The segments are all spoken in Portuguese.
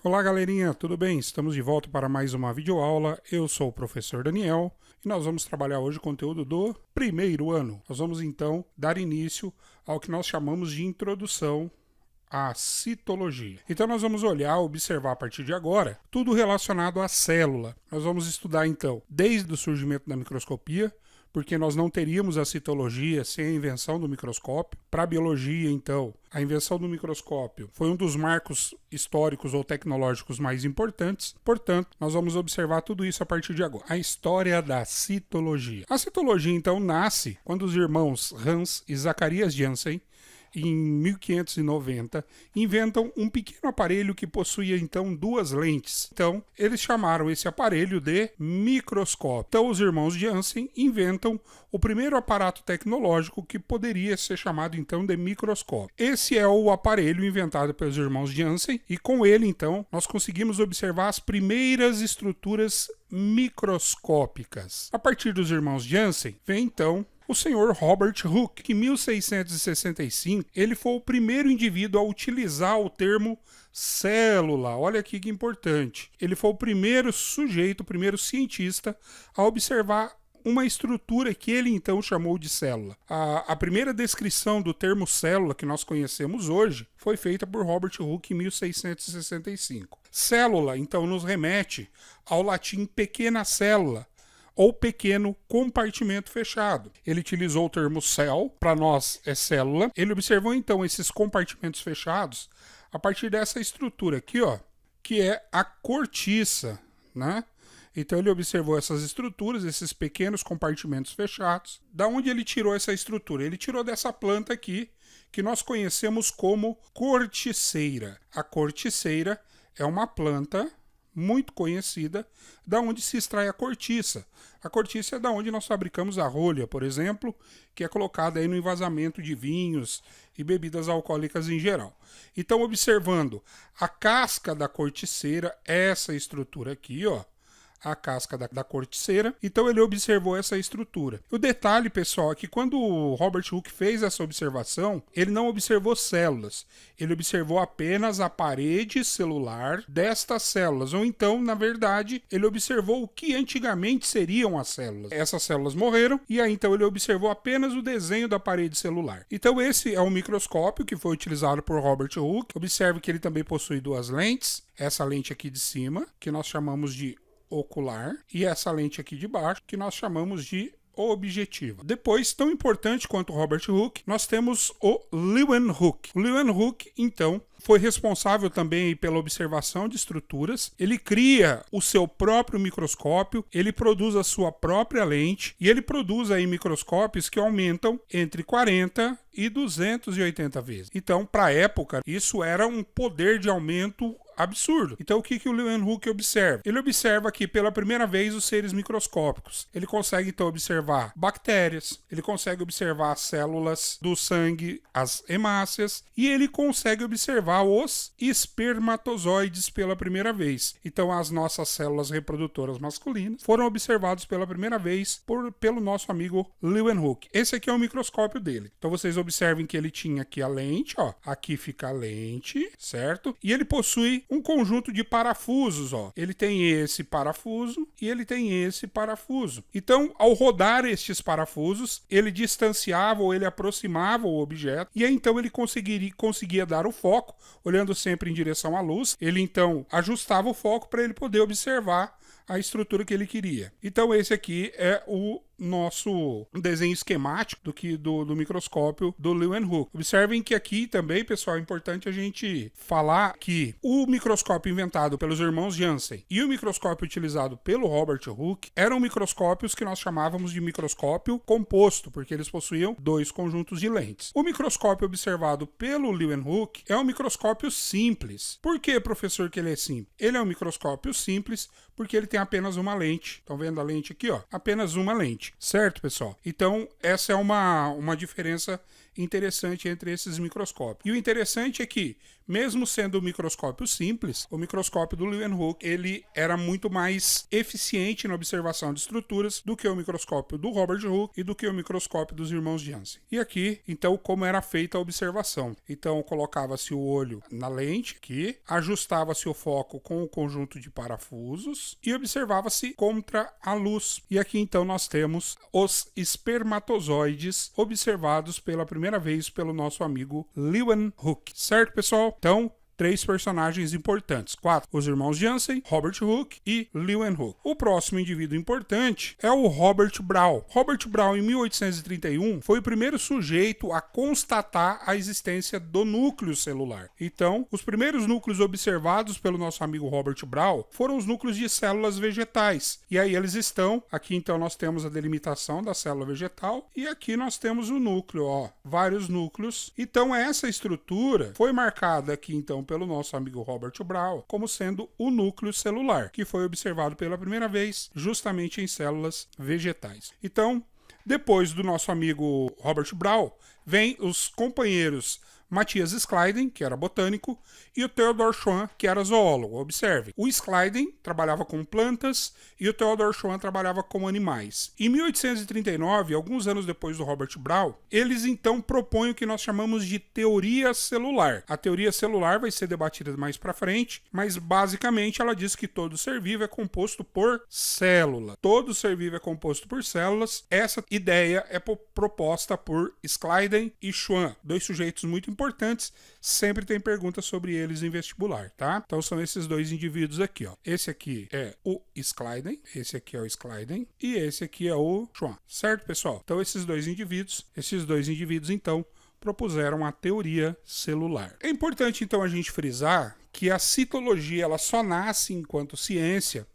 Olá galerinha, tudo bem? Estamos de volta para mais uma videoaula. Eu sou o professor Daniel e nós vamos trabalhar hoje o conteúdo do primeiro ano. Nós vamos então dar início ao que nós chamamos de introdução à citologia. Então nós vamos observar a partir de agora tudo relacionado à célula. Nós vamos estudar então desde o surgimento da microscopia, porque nós não teríamos a citologia sem a invenção do microscópio. Para a biologia, então, a invenção do microscópio foi um dos marcos históricos ou tecnológicos mais importantes. Portanto, nós vamos observar tudo isso a partir de agora. A história da citologia. A citologia, então, nasce quando os irmãos Hans e Zacharias Janssen, em 1590, inventam um pequeno aparelho que possuía então duas lentes. Então, eles chamaram esse aparelho de microscópio. Então, os irmãos Janssen inventam o primeiro aparato tecnológico que poderia ser chamado então de microscópio. Esse é o aparelho inventado pelos irmãos Janssen e com ele então nós conseguimos observar as primeiras estruturas microscópicas. A partir dos irmãos Janssen vem então o senhor Robert Hooke, que em 1665 ele foi o primeiro indivíduo a utilizar o termo célula. Olha aqui que importante. Ele foi o primeiro sujeito, o primeiro cientista a observar uma estrutura que ele então chamou de célula. A primeira descrição do termo célula que nós conhecemos hoje foi feita por Robert Hooke em 1665. Célula, então, nos remete ao latim pequena célula, ou pequeno compartimento fechado. Ele utilizou o termo cell, para nós é célula. Ele observou então esses compartimentos fechados a partir dessa estrutura aqui, ó, que é a cortiça, né? Então ele observou essas estruturas, esses pequenos compartimentos fechados. Da onde ele tirou essa estrutura? Ele tirou dessa planta aqui, que nós conhecemos como corticeira. A corticeira é uma planta muito conhecida, da onde se extrai a cortiça. A cortiça é da onde nós fabricamos a rolha, por exemplo, que é colocada aí no envasamento de vinhos e bebidas alcoólicas em geral. Então, observando a casca da corticeira, essa estrutura aqui, ó, a casca da corticeira, então ele observou essa estrutura. O detalhe, pessoal, é que quando o Robert Hooke fez essa observação, ele não observou células, ele observou apenas a parede celular destas células, ou então, na verdade, ele observou o que antigamente seriam as células. Essas células morreram, e aí então ele observou apenas o desenho da parede celular. Então esse é o microscópio que foi utilizado por Robert Hooke. Observe que ele também possui duas lentes, essa lente aqui de cima, que nós chamamos de ocular, e essa lente aqui de baixo, que nós chamamos de objetivo. Depois, tão importante quanto o Robert Hooke, nós temos o Leeuwenhoek. O Leeuwenhoek, então, foi responsável também pela observação de estruturas. Ele cria o seu próprio microscópio, ele produz a sua própria lente, e ele produz aí microscópios que aumentam entre 40 e 280 vezes. Então, para a época, isso era um poder de aumento absurdo. Então, o que o Leeuwenhoek observa? Ele observa aqui pela primeira vez os seres microscópicos. Ele consegue, então, observar bactérias, ele consegue observar as células do sangue, as hemácias, e ele consegue observar os espermatozoides pela primeira vez. Então, as nossas células reprodutoras masculinas foram observadas pela primeira vez pelo nosso amigo Leeuwenhoek. Esse aqui é o microscópio dele. Então, vocês observem que ele tinha aqui a lente, ó. Aqui fica a lente, certo? E ele possui um conjunto de parafusos, ó. Ele tem esse parafuso e ele tem esse parafuso. Então, ao rodar estes parafusos, ele distanciava ou ele aproximava o objeto e aí então ele conseguia dar o foco, olhando sempre em direção à luz. Ele então ajustava o foco para ele poder observar a estrutura que ele queria. Então esse aqui é o nosso desenho esquemático do microscópio do Leeuwenhoek. Observem que aqui também, pessoal, é importante a gente falar que o microscópio inventado pelos irmãos Janssen e o microscópio utilizado pelo Robert Hooke eram microscópios que nós chamávamos de microscópio composto, porque eles possuíam dois conjuntos de lentes. O microscópio observado pelo Leeuwenhoek é um microscópio simples. Por que, professor, que ele é simples? Ele é um microscópio simples porque ele tem apenas uma lente. Estão vendo a lente aqui, ó? Apenas uma lente. lente, certo, pessoal? Então, essa é uma diferença interessante entre esses microscópios. E o interessante é que, mesmo sendo um microscópio simples, o microscópio do Leeuwenhoek, ele era muito mais eficiente na observação de estruturas do que o microscópio do Robert Hooke e do que o microscópio dos irmãos Janssen. E aqui, então, como era feita a observação? Então, colocava-se o olho na lente aqui, ajustava-se o foco com o conjunto de parafusos e observava-se contra a luz. E aqui, então, nós temos os espermatozoides observados pela primeira vez pelo nosso amigo Leeuwenhoek. Certo, pessoal? Então, 3 personagens importantes. 4. Os irmãos Janssen, Robert Hooke e Leeuwenhoek. O próximo indivíduo importante é o Robert Brown. Robert Brown, em 1831, foi o primeiro sujeito a constatar a existência do núcleo celular. Então, os primeiros núcleos observados pelo nosso amigo Robert Brown foram os núcleos de células vegetais. E aí eles estão, aqui então nós temos a delimitação da célula vegetal e aqui nós temos o núcleo, ó, vários núcleos. Então, essa estrutura foi marcada aqui então pelo nosso amigo Robert Brown como sendo o núcleo celular, que foi observado pela primeira vez justamente em células vegetais. Então, depois do nosso amigo Robert Brown, vem os companheiros Matthias Schleiden, que era botânico, e o Theodor Schwann, que era zoólogo. Observe, o Schleiden trabalhava com plantas e o Theodor Schwann trabalhava com animais. Em 1839, alguns anos depois do Robert Brown, eles então propõem o que nós chamamos de teoria celular. A teoria celular vai ser debatida mais para frente, mas basicamente ela diz que todo ser vivo é composto por célula. Todo ser vivo é composto por células. Essa ideia é proposta por Schleiden e Schwann, dois sujeitos muito importantes, sempre tem perguntas sobre eles em vestibular, tá? Então são esses dois indivíduos aqui, ó. Esse aqui é o Schleiden, esse aqui é o Schleiden e esse aqui é o Schwann, certo, pessoal? Então esses dois indivíduos então propuseram a teoria celular. É importante então a gente frisar que a citologia ela só nasce enquanto ciência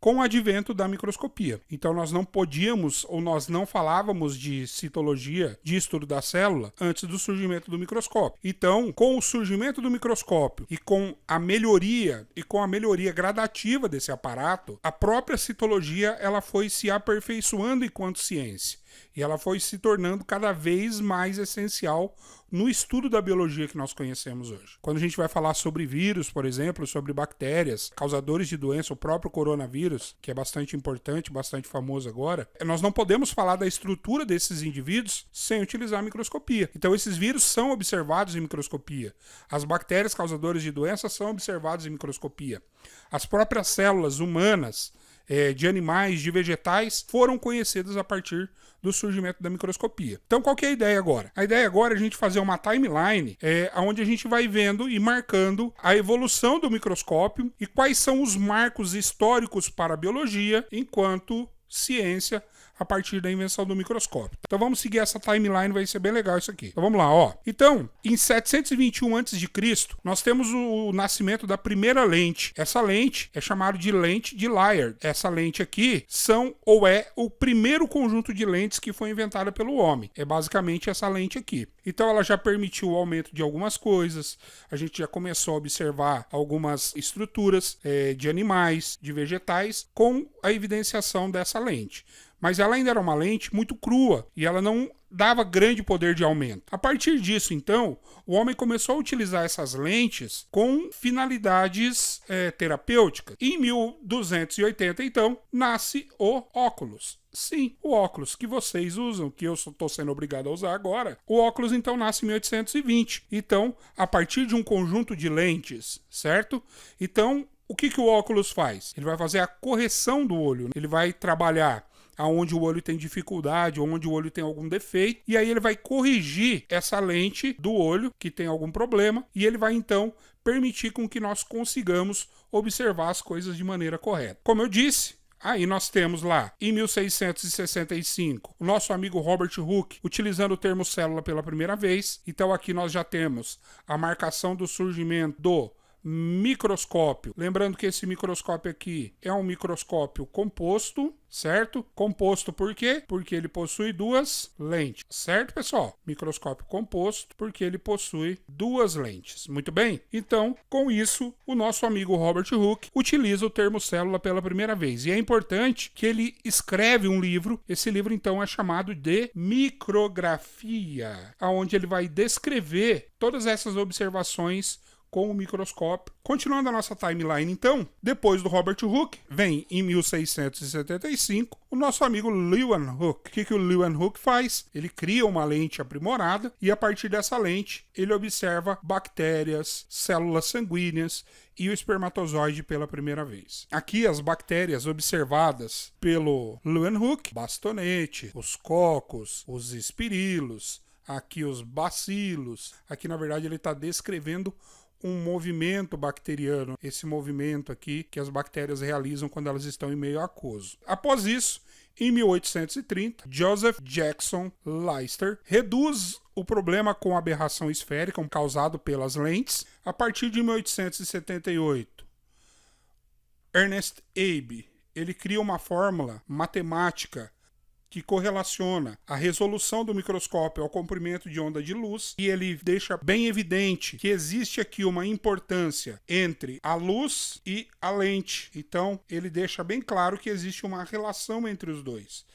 com o advento da microscopia. Então nós não podíamos ou nós não falávamos de citologia, de estudo da célula, antes do surgimento do microscópio. Então, com o surgimento do microscópio e com a melhoria gradativa desse aparato, a própria citologia ela foi se aperfeiçoando enquanto ciência. E ela foi se tornando cada vez mais essencial no estudo da biologia que nós conhecemos hoje. Quando a gente vai falar sobre vírus, por exemplo, sobre bactérias, causadores de doença, o próprio coronavírus, que é bastante importante, bastante famoso agora, nós não podemos falar da estrutura desses indivíduos sem utilizar a microscopia. Então, esses vírus são observados em microscopia. As bactérias causadoras de doença são observadas em microscopia. As próprias células humanas, de animais, de vegetais, foram conhecidas a partir do surgimento da microscopia. Então, qual que é a ideia agora? A ideia agora é a gente fazer uma timeline onde a gente vai vendo e marcando a evolução do microscópio e quais são os marcos históricos para a biologia enquanto ciência a partir da invenção do microscópio. Então vamos seguir essa timeline, vai ser bem legal isso aqui. Então vamos lá, ó. Então, em 721 a.C., nós temos o nascimento da primeira lente. Essa lente é chamada de lente de Layard. Essa lente aqui é o primeiro conjunto de lentes que foi inventada pelo homem. É basicamente essa lente aqui. Então ela já permitiu o aumento de algumas coisas, a gente já começou a observar algumas estruturas de animais, de vegetais, com a evidenciação dessa lente. Mas ela ainda era uma lente muito crua e ela não dava grande poder de aumento. A partir disso, então, o homem começou a utilizar essas lentes com finalidades terapêuticas. Em 1280, então, nasce o óculos. Sim, o óculos que vocês usam, que eu estou sendo obrigado a usar agora. O óculos, então, nasce em 1820. Então, a partir de um conjunto de lentes, certo? Então, o que o óculos faz? Ele vai fazer a correção do olho. Ele vai trabalhar aonde o olho tem dificuldade, onde o olho tem algum defeito, e aí ele vai corrigir essa lente do olho que tem algum problema, e ele vai então permitir com que nós consigamos observar as coisas de maneira correta. Como eu disse, aí nós temos lá, em 1665, o nosso amigo Robert Hooke utilizando o termo célula pela primeira vez. Então aqui nós já temos a marcação do surgimento do microscópio. Lembrando que esse microscópio aqui é um microscópio composto, certo? Composto por quê? Porque ele possui duas lentes, certo, pessoal? Microscópio composto porque ele possui duas lentes. Muito bem? Então, com isso, o nosso amigo Robert Hooke utiliza o termo célula pela primeira vez. E é importante que ele escreve um livro. Esse livro, então, é chamado de Micrografia, onde ele vai descrever todas essas observações com o microscópio. Continuando a nossa timeline, então, depois do Robert Hooke, vem em 1675 o nosso amigo Leeuwenhoek. O que o Leeuwenhoek faz? Ele cria uma lente aprimorada e a partir dessa lente ele observa bactérias, células sanguíneas e o espermatozoide pela primeira vez. Aqui as bactérias observadas pelo Leeuwenhoek, bastonete, os cocos, os espirilos, aqui os bacilos. Aqui na verdade ele está descrevendo um movimento bacteriano, esse movimento aqui que as bactérias realizam quando elas estão em meio aquoso. Após isso, em 1830, Joseph Jackson Lister reduz o problema com aberração esférica causado pelas lentes. A partir de 1878, Ernest Abbe, ele cria uma fórmula matemática que correlaciona a resolução do microscópio ao comprimento de onda de luz, e ele deixa bem evidente que existe aqui uma importância entre a luz e a lente. Então, ele deixa bem claro que existe uma relação entre os dois.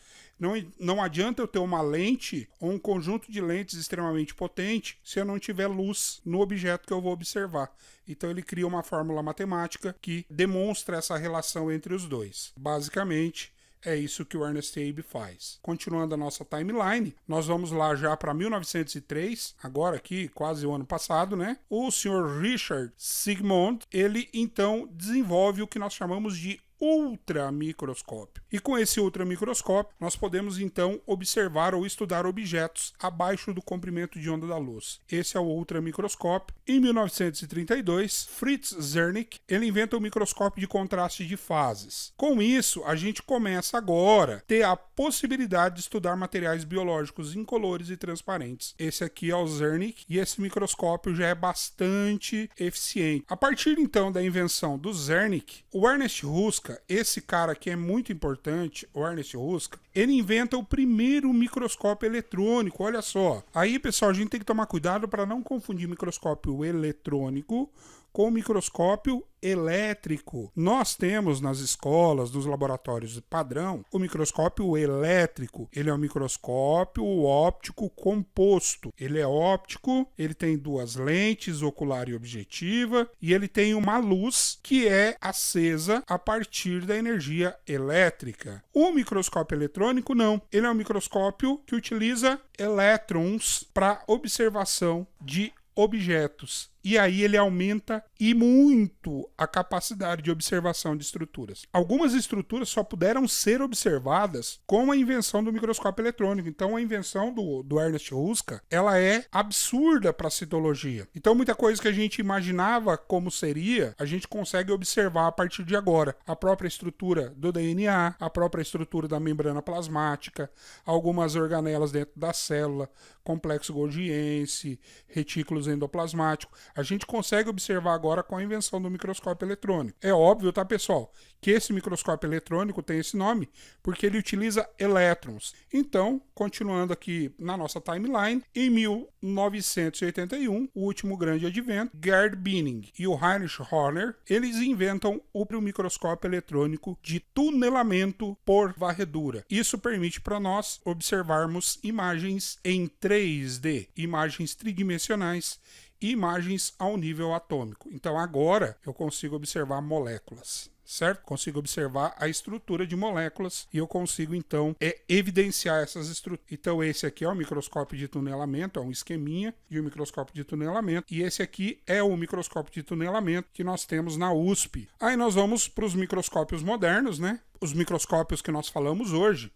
Não adianta eu ter uma lente ou um conjunto de lentes extremamente potente se eu não tiver luz no objeto que eu vou observar. Então ele cria uma fórmula matemática que demonstra essa relação entre os dois. Basicamente, é isso que o Ernest Abbe faz. Continuando a nossa timeline, nós vamos lá já para 1903, agora aqui, quase o ano passado, né? O Sr. Richard Sigmund, ele então desenvolve o que nós chamamos de ultramicroscópio. E com esse ultramicroscópio, nós podemos então observar ou estudar objetos abaixo do comprimento de onda da luz. Esse é o ultramicroscópio. Em 1932, Fritz Zernike, ele inventa o microscópio de contraste de fases. Com isso, a gente começa agora a ter a possibilidade de estudar materiais biológicos incolores e transparentes. Esse aqui é o Zernike e esse microscópio já é bastante eficiente. A partir então da invenção do Zernike, o Ernest Ruska, esse cara que é muito importante, o Ernest Ruska, ele inventa o primeiro microscópio eletrônico. Olha só. Aí, pessoal, a gente tem que tomar cuidado para não confundir microscópio eletrônico com o microscópio elétrico. Nós temos nas escolas, nos laboratórios padrão, o microscópio elétrico. Ele é um microscópio óptico composto. Ele é óptico, ele tem duas lentes, ocular e objetiva, e ele tem uma luz que é acesa a partir da energia elétrica. O microscópio eletrônico não. Ele é um microscópio que utiliza elétrons para observação de objetos. E aí ele aumenta e muito a capacidade de observação de estruturas. Algumas estruturas só puderam ser observadas com a invenção do microscópio eletrônico. Então a invenção do Ernest Ruska, ela é absurda para a citologia. Então muita coisa que a gente imaginava como seria, a gente consegue observar a partir de agora. A própria estrutura do DNA, a própria estrutura da membrana plasmática, algumas organelas dentro da célula, complexo golgiense, retículos endoplasmáticos. A gente consegue observar agora com a invenção do microscópio eletrônico. É óbvio, tá, pessoal, que esse microscópio eletrônico tem esse nome porque ele utiliza elétrons. Então, continuando aqui na nossa timeline, em 1981, o último grande advento, Gerd Binning e o Heinrich Horner, eles inventam o microscópio eletrônico de tunelamento por varredura. Isso permite para nós observarmos imagens em 3D, imagens tridimensionais, e imagens ao nível atômico. Então agora eu consigo observar moléculas, certo? Consigo observar a estrutura de moléculas e eu consigo então evidenciar essas estruturas. Então esse aqui é o microscópio de tunelamento, é um esqueminha de um microscópio de tunelamento, e esse aqui é o microscópio de tunelamento que nós temos na USP. Aí nós vamos para os microscópios modernos, né? Os microscópios que nós falamos hoje.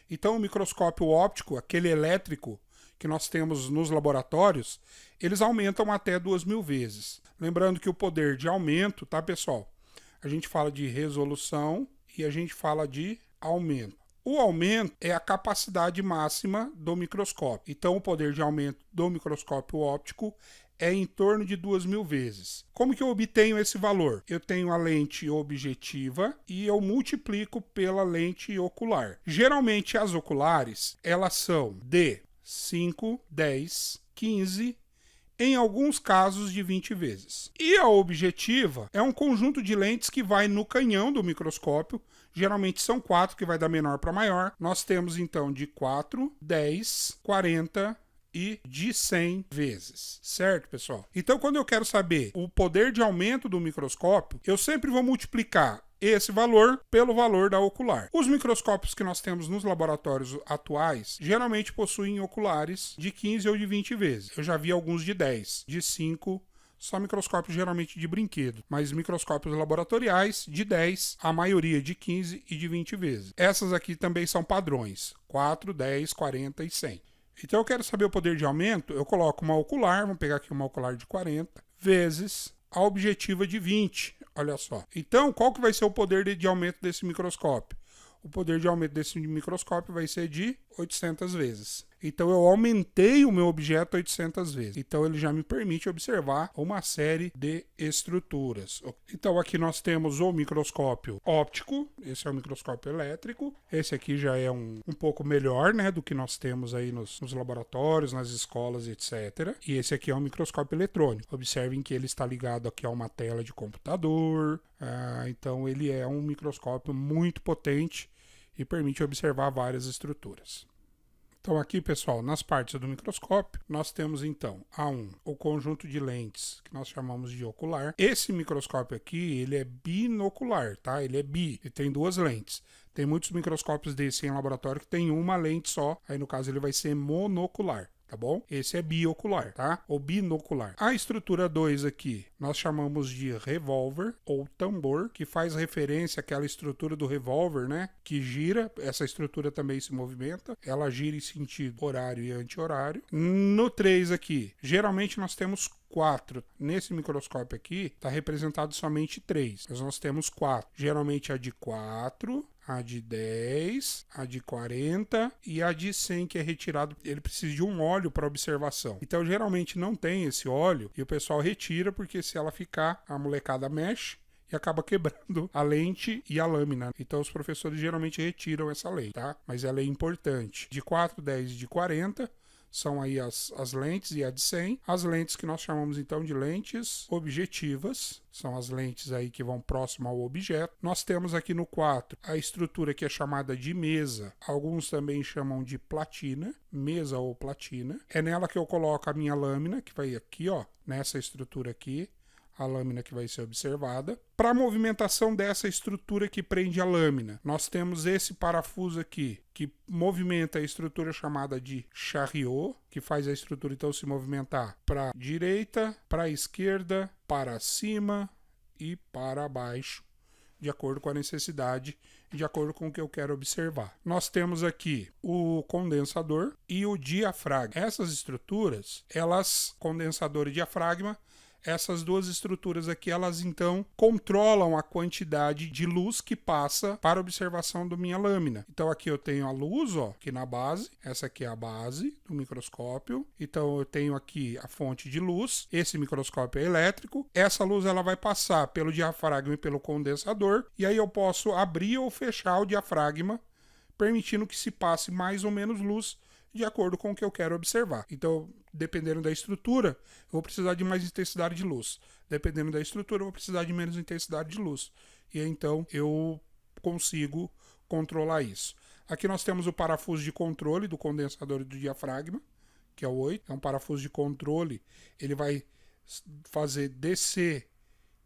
Então o microscópio óptico, aquele elétrico que nós temos nos laboratórios, eles aumentam até 2.000 vezes. Lembrando que o poder de aumento, tá, pessoal? A gente fala de resolução e a gente fala de aumento. O aumento é a capacidade máxima do microscópio. Então, o poder de aumento do microscópio óptico é em torno de 2.000 vezes. Como que eu obtenho esse valor? Eu tenho a lente objetiva e eu multiplico pela lente ocular. Geralmente as oculares, elas são de 5, 10, 15, em alguns casos de 20 vezes. E a objetiva é um conjunto de lentes que vai no canhão do microscópio. Geralmente são 4, que vai da menor para maior. Nós temos então de 4, 10, 40 e de 100 vezes, certo, pessoal? Então, quando eu quero saber o poder de aumento do microscópio, eu sempre vou multiplicar esse valor pelo valor da ocular. Os microscópios que nós temos nos laboratórios atuais geralmente possuem oculares de 15 ou de 20 vezes. Eu já vi alguns de 10, de 5, só microscópios geralmente de brinquedo, mas microscópios laboratoriais de 10, a maioria de 15 e de 20 vezes. Essas aqui também são padrões, 4, 10, 40 e 100. Então eu quero saber o poder de aumento, eu coloco uma ocular, vamos pegar aqui uma ocular de 40, vezes a objetiva de 20. Olha só. Então, qual que vai ser o poder de aumento desse microscópio? O poder de aumento desse microscópio vai ser de 800 vezes. Então, eu aumentei o meu objeto 800 vezes. Então, ele já me permite observar uma série de estruturas. Então, aqui nós temos o microscópio óptico. Esse é o microscópio elétrico. Esse aqui já é um pouco melhor, né, do que nós temos aí nos laboratórios, nas escolas, etc. E esse aqui é um microscópio eletrônico. Observem que ele está ligado aqui a uma tela de computador. Então, ele é um microscópio muito potente e permite observar várias estruturas. Então aqui, pessoal, nas partes do microscópio, nós temos então A1, o conjunto de lentes que nós chamamos de ocular. Esse microscópio aqui, ele é binocular, tá? Ele é bi, ele tem 2 lentes. Tem muitos microscópios desse em laboratório que tem uma lente só, aí no caso ele vai ser monocular. Tá bom? Esse é biocular, tá? Ou binocular. A estrutura 2 aqui, nós chamamos de revólver ou tambor, que faz referência àquela estrutura do revólver, né? Que gira, essa estrutura também se movimenta, ela gira em sentido horário e anti-horário. No 3 aqui, geralmente nós temos 4. Nesse microscópio aqui, está representado somente 3. Mas nós temos 4. Geralmente a de 4, a de 10, a de 40 e a de 100, que é retirado. Ele precisa de um óleo para observação. Então, geralmente não tem esse óleo e o pessoal retira, porque se ela ficar, a molecada mexe e acaba quebrando a lente e a lâmina. Então, os professores geralmente retiram essa lente, tá? Mas ela é importante. De 4, 10 e de 40... são aí as lentes e a de 100. As lentes que nós chamamos então de lentes objetivas, são as lentes aí que vão próximo ao objeto. Nós temos aqui no 4 a estrutura que é chamada de mesa, alguns também chamam de platina, mesa ou platina. É nela que eu coloco a minha lâmina, que vai aqui, ó, nessa estrutura aqui, a lâmina que vai ser observada. Para a movimentação dessa estrutura que prende a lâmina, nós temos esse parafuso aqui, que movimenta a estrutura chamada de chariot, que faz a estrutura então se movimentar para a direita, para a esquerda, para cima e para baixo, de acordo com a necessidade e de acordo com o que eu quero observar. Nós temos aqui o condensador e o diafragma. Essas estruturas, condensador e diafragma, essas 2 estruturas aqui, elas então controlam a quantidade de luz que passa para a observação da minha lâmina. Então aqui eu tenho a luz, ó, aqui na base. Essa aqui é a base do microscópio. Então eu tenho aqui a fonte de luz. Esse microscópio é elétrico. Essa luz ela vai passar pelo diafragma e pelo condensador. E aí eu posso abrir ou fechar o diafragma, permitindo que se passe mais ou menos luz de acordo com o que eu quero observar. Então, dependendo da estrutura, eu vou precisar de mais intensidade de luz. Dependendo da estrutura, eu vou precisar de menos intensidade de luz. E aí, então, eu consigo controlar isso. Aqui nós temos o parafuso de controle do condensador e do diafragma, que é o 8. É um parafuso de controle. Ele vai fazer descer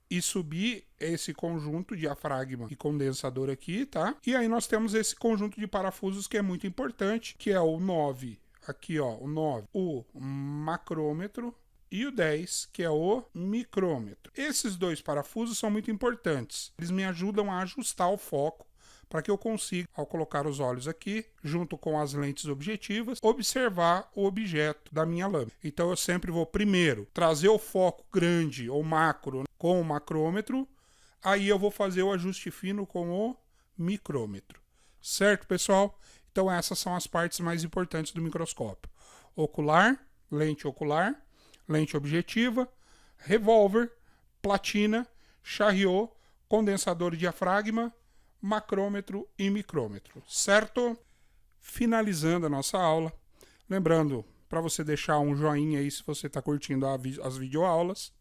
e subir esse conjunto diafragma e condensador aqui, tá? E aí nós temos esse conjunto de parafusos que é muito importante, que é o 9, aqui ó, o 9, o macrômetro, e o 10, que é o micrômetro. Esses 2 parafusos são muito importantes. Eles me ajudam a ajustar o foco para que eu consiga, ao colocar os olhos aqui, junto com as lentes objetivas, observar o objeto da minha lâmina. Então eu sempre vou primeiro trazer o foco grande ou macro com o macrômetro, aí eu vou fazer o ajuste fino com o micrômetro. Certo, pessoal? Então essas são as partes mais importantes do microscópio. Ocular, lente lente objetiva, revólver, platina, Charriot, condensador de diafragma, macrômetro e micrômetro, certo? Finalizando a nossa aula, lembrando para você deixar um joinha aí se você está curtindo as videoaulas,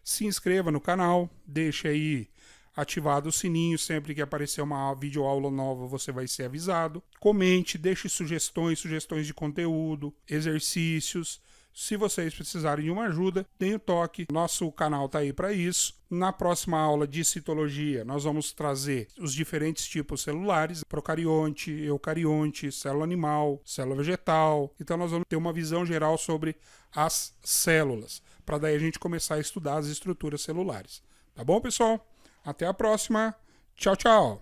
se inscreva no canal, deixe aí ativado o sininho, sempre que aparecer uma videoaula nova você vai ser avisado. Comente, deixe sugestões de conteúdo, exercícios. Se vocês precisarem de uma ajuda, deem um toque. Nosso canal está aí para isso. Na próxima aula de citologia, nós vamos trazer os diferentes tipos celulares: procarionte, eucarionte, célula animal, célula vegetal. Então nós vamos ter uma visão geral sobre as células, para daí a gente começar a estudar as estruturas celulares. Tá bom, pessoal? Até a próxima. Tchau, tchau.